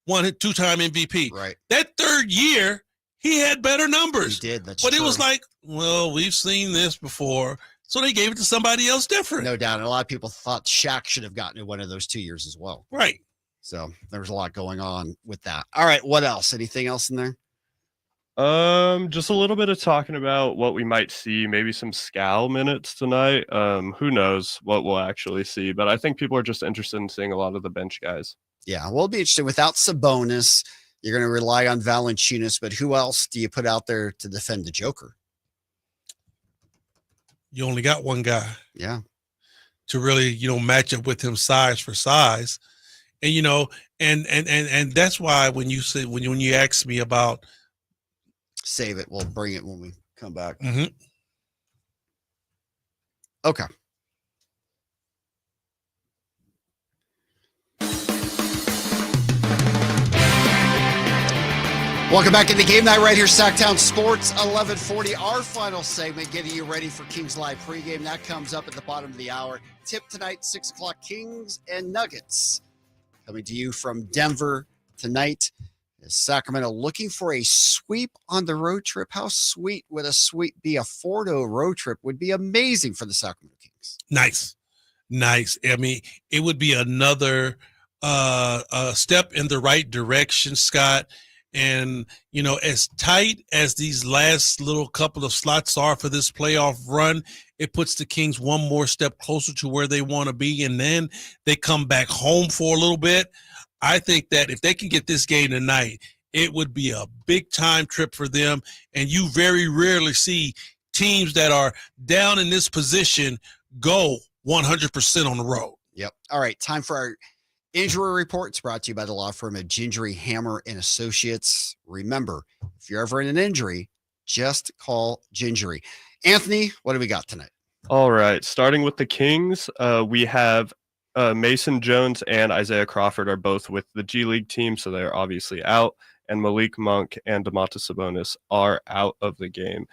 won a 2-time MVP, right, that 3rd year, he had better numbers. He did. That's but true. It was like, well, we've seen this before. So they gave it to somebody else different. No doubt. And a lot of people thought Shaq should have gotten it one of those 2 years as well. Right. So there was a lot going on with that. All right. What else? Anything else in there? Just a little bit of talking about what we might see, maybe some Scal minutes tonight. Who knows what we'll actually see, but I think people are just interested in seeing a lot of the bench guys. Yeah, we'll be interested. Without Sabonis, you're going to rely on Valanciunas, but who else do you put out there to defend the Joker? You only got one guy. Yeah. To really, match up with him size for size. And, and that's why when you say, when you ask me about, save it. We'll bring it when we come back. Mm-hmm. Okay. Welcome back into Game Night right here, Sacktown Sports 1140. Our final segment, getting you ready for Kings Live pregame. That comes up at the bottom of the hour. Tip tonight, 6 o'clock, Kings and Nuggets. Coming to you from Denver tonight. Sacramento looking for a sweep on the road trip. How sweet would a sweep be? A 4-0 road trip would be amazing for the Sacramento Kings. Nice. I mean, it would be another step in the right direction, Scott. And, as tight as these last little couple of slots are for this playoff run, it puts the Kings one more step closer to where they want to be. And then they come back home for a little bit. I think that if they can get this game tonight, it would be a big-time trip for them. And you very rarely see teams that are down in this position go 100% on the road. Yep. All right, time for our injury report. It's brought to you by the law firm of Gingery, Hammer, and Associates. Remember, if you're ever in an injury, just call Gingery. Anthony, what do we got tonight? All right, starting with the Kings, we have Mason Jones and Isaiah Crawford are both with the G League team, so they're obviously out. And Malik Monk and Domantas Sabonis are out of the game.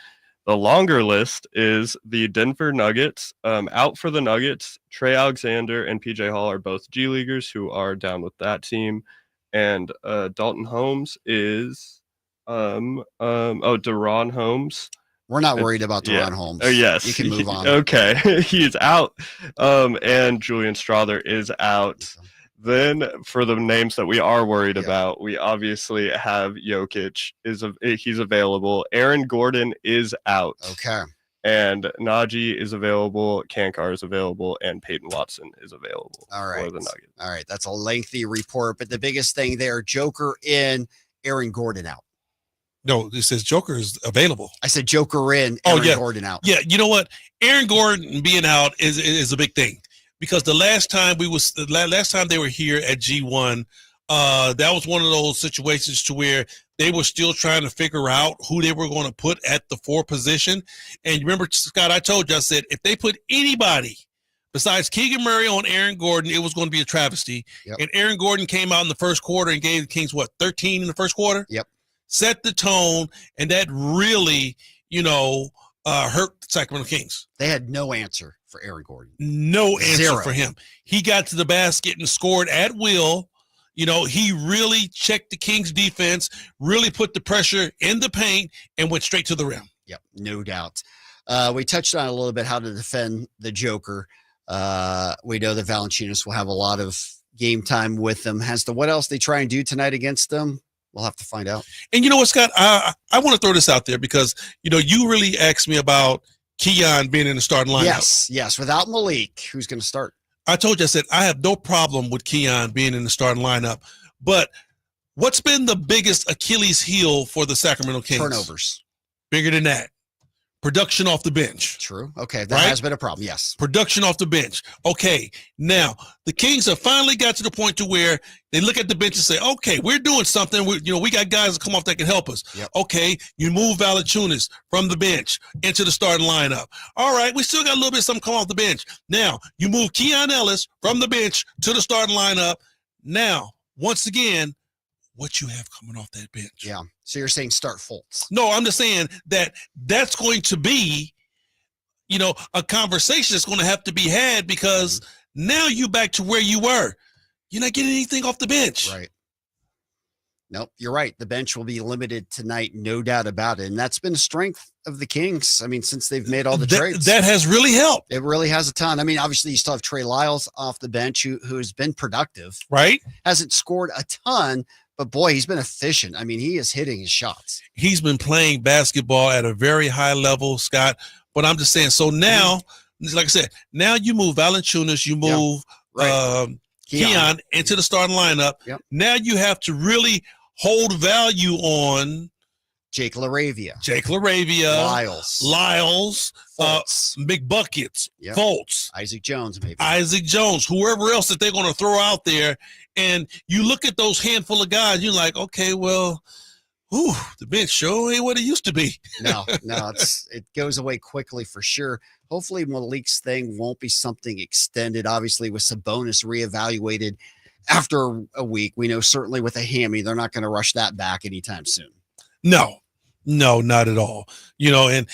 The longer list is the Denver Nuggets. Out for the Nuggets, Trey Alexander and PJ Hall are both G Leaguers who are down with that team. And Dalton Holmes is Deron Holmes. We're not worried about Deron Holmes. Oh, yes. You can move on. Okay. He's out. And Julian Strother is out. Then for the names that we are worried about, we obviously have Jokic. He's available. Aaron Gordon is out. Okay. And Najee is available. Kankar is available. And Peyton Watson is available. All right. For the Nuggets. All right. That's a lengthy report. But the biggest thing there, Joker in, Aaron Gordon out. No, it says Joker is available. I said Joker in, Aaron Gordon out. Yeah, you know what? Aaron Gordon being out is a big thing because the last time they were here at G1, that was one of those situations to where they were still trying to figure out who they were going to put at the 4 position. And remember, Scott, I told you, I said if they put anybody besides Keegan Murray on Aaron Gordon, it was going to be a travesty. Yep. And Aaron Gordon came out in the first quarter and gave the Kings 13 in the first quarter. Yep. Set the tone, and that really, hurt the Sacramento Kings. They had no answer for Aaron Gordon. No answer Zero. for him. He got to the basket and scored at will. He really checked the Kings defense, really put the pressure in the paint, and went straight to the rim. Yep, no doubt. We touched on a little bit how to defend the Joker. We know that Valanciunas will have a lot of game time with them. As to what else they try and do tonight against them, we'll have to find out. And you know what, Scott? I want to throw this out there because, you really asked me about Keon being in the starting lineup. Yes. Without Malik, who's going to start? I told you, I said, I have no problem with Keon being in the starting lineup. But what's been the biggest Achilles heel for the Sacramento Kings? Turnovers. Bigger than that. Production off the bench. True. Okay, that has been a problem, yes. Production off the bench. Okay, now the Kings have finally got to the point to where they look at the bench and say, okay, we're doing something. We got guys that come off that can help us. Yep. Okay, you move Valanciunas from the bench into the starting lineup. All right, we still got a little bit of something come off the bench. Now, you move Keon Ellis from the bench to the starting lineup. Now, once again, what you have coming off that bench. Yeah. So you're saying start Fultz. No, I'm just saying that's going to be, a conversation that's going to have to be had because now you back to where you were. You're not getting anything off the bench. Right. Nope, you're right. The bench will be limited tonight, no doubt about it. And that's been a strength of the Kings. I mean, since they've made all the trades. That has really helped. It really has a ton. I mean, obviously you still have Trey Lyles off the bench who has been productive. Right. Hasn't scored a ton, but boy, he's been efficient. I mean, he is hitting his shots. He's been playing basketball at a very high level, Scott. But I'm just saying, so now, like I said, now you move Valanciunas, you move Keon into the starting lineup. Yep. Now you have to really hold value on Jake LaRavia, Lyles, McBuckets, Fultz, Isaac Jones, whoever else that they're going to throw out there. And you look at those handful of guys, you're like, okay, well, the bench show ain't what it used to be. No, it goes away quickly for sure. Hopefully Malik's thing won't be something extended. Obviously, with Sabonis reevaluated after a week, we know certainly with a hammy, they're not going to rush that back anytime soon. No, not at all. You know, and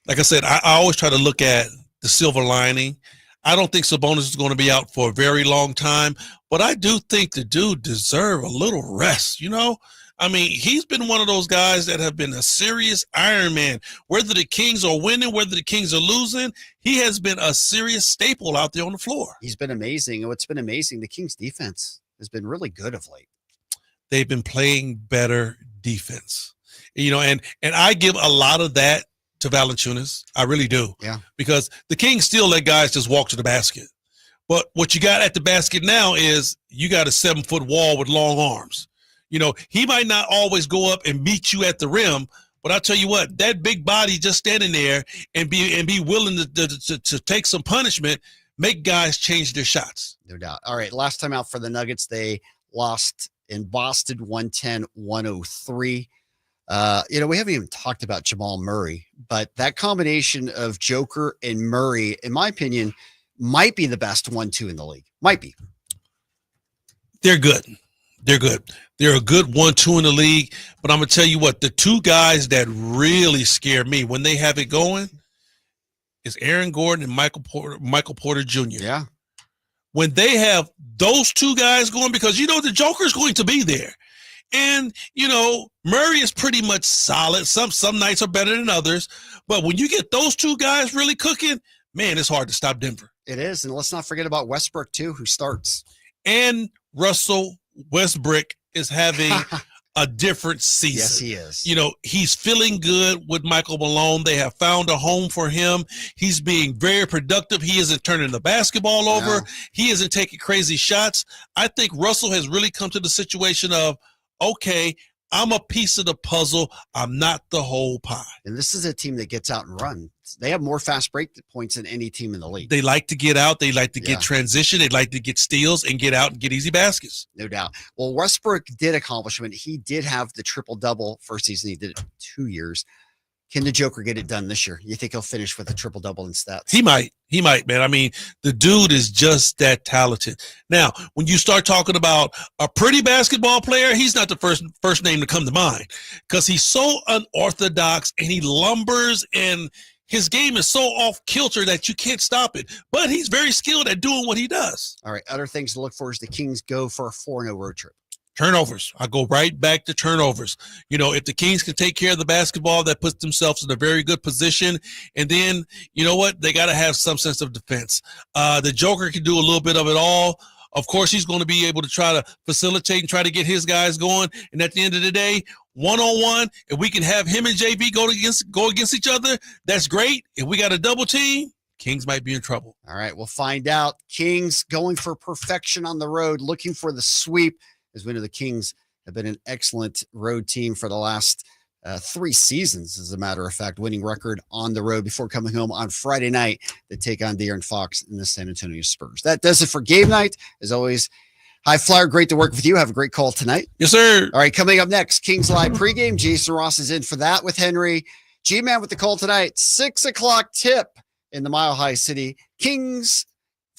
like I said, I always try to look at the silver lining. I don't think Sabonis is going to be out for a very long time, but I do think the dude deserves a little rest, you know? I mean, he's been one of those guys that have been a serious Iron Man. Whether the Kings are winning, whether the Kings are losing, he has been a serious staple out there on the floor. He's been amazing. What's been amazing, the Kings defense has been really good of late. They've been playing better defense, you know, and I give a lot of that to Valanciunas. I really do. Yeah. Because the Kings still let guys just walk to the basket. But what you got at the basket now is you got a 7-foot wall with long arms. You know, he might not always go up and meet you at the rim, but I'll tell you what, that big body just standing there and be willing to take some punishment, make guys change their shots. No doubt. All right, last time out for the Nuggets, they lost in Boston 110-103. You know, we haven't even talked about Jamal Murray, but that combination of Joker and Murray, in my opinion, might be the best 1-2 in the league. Might be. They're good. They're a good 1-2 in the league, but I'm going to tell you what, the two guys that really scare me when they have it going is Aaron Gordon and Michael Porter Jr. Yeah. When they have those two guys going, because, you know, the Joker's going to be there. And, you know, Murray is pretty much solid. Some nights are better than others. But when you get those two guys really cooking, man, it's hard to stop Denver. It is. And let's not forget about Westbrook, too, who starts. And Russell Westbrook is having a different season. Yes, he is. You know, he's feeling good with Michael Malone. They have found a home for him. He's being very productive. He isn't turning the basketball over. No. He isn't taking crazy shots. I think Russell has really come to the situation of, okay, I'm a piece of the puzzle. I'm not the whole pie. And this is a team that gets out and run. They have more fast break points than any team in the league. They like to get out. They like to get transition. They like to get steals and get out and get easy baskets. No doubt. Well, Westbrook did accomplish it. He did have the triple-double first season. He did it 2 years. Can the Joker get it done this year? You think he'll finish with a triple-double in stats? He might, man. I mean, the dude is just that talented. Now, when you start talking about a pretty basketball player, he's not the first name to come to mind because he's so unorthodox and he lumbers and his game is so off kilter that you can't stop it. But he's very skilled at doing what he does. All right, other things to look for is the Kings go for a 4-0 road trip. Turnovers. I go right back to turnovers. You know, if the Kings can take care of the basketball, that puts themselves in a very good position. And then, you know what? They got to have some sense of defense. The Joker can do a little bit of it all. Of course, he's going to be able to try to facilitate and try to get his guys going. And at the end of the day, one-on-one, if we can have him and JV go against each other, that's great. If we got a double team, Kings might be in trouble. All right, we'll find out. Kings going for perfection on the road, looking for the sweep. As we know, the Kings have been an excellent road team for the last 3 seasons, as a matter of fact, winning record on the road before coming home on Friday night to take on De'Aaron Fox and the San Antonio Spurs. That does it for game night. As always, High Flyer, great to work with you. Have a great call tonight. Yes, sir. All right, coming up next, Kings Live pregame. Jason Ross is in for that with Henry. G-Man with the call tonight. 6 o'clock tip in the Mile High City. Kings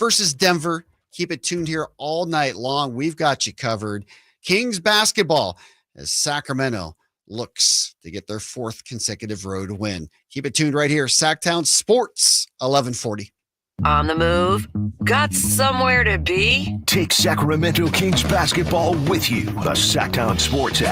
versus Denver. Keep it tuned here all night long. We've got you covered. Kings basketball as Sacramento looks to get their 4th consecutive road win. Keep it tuned right here. Sacktown Sports, 1140. On the move? Got somewhere to be? Take Sacramento Kings basketball with you. The Sacktown Sports app.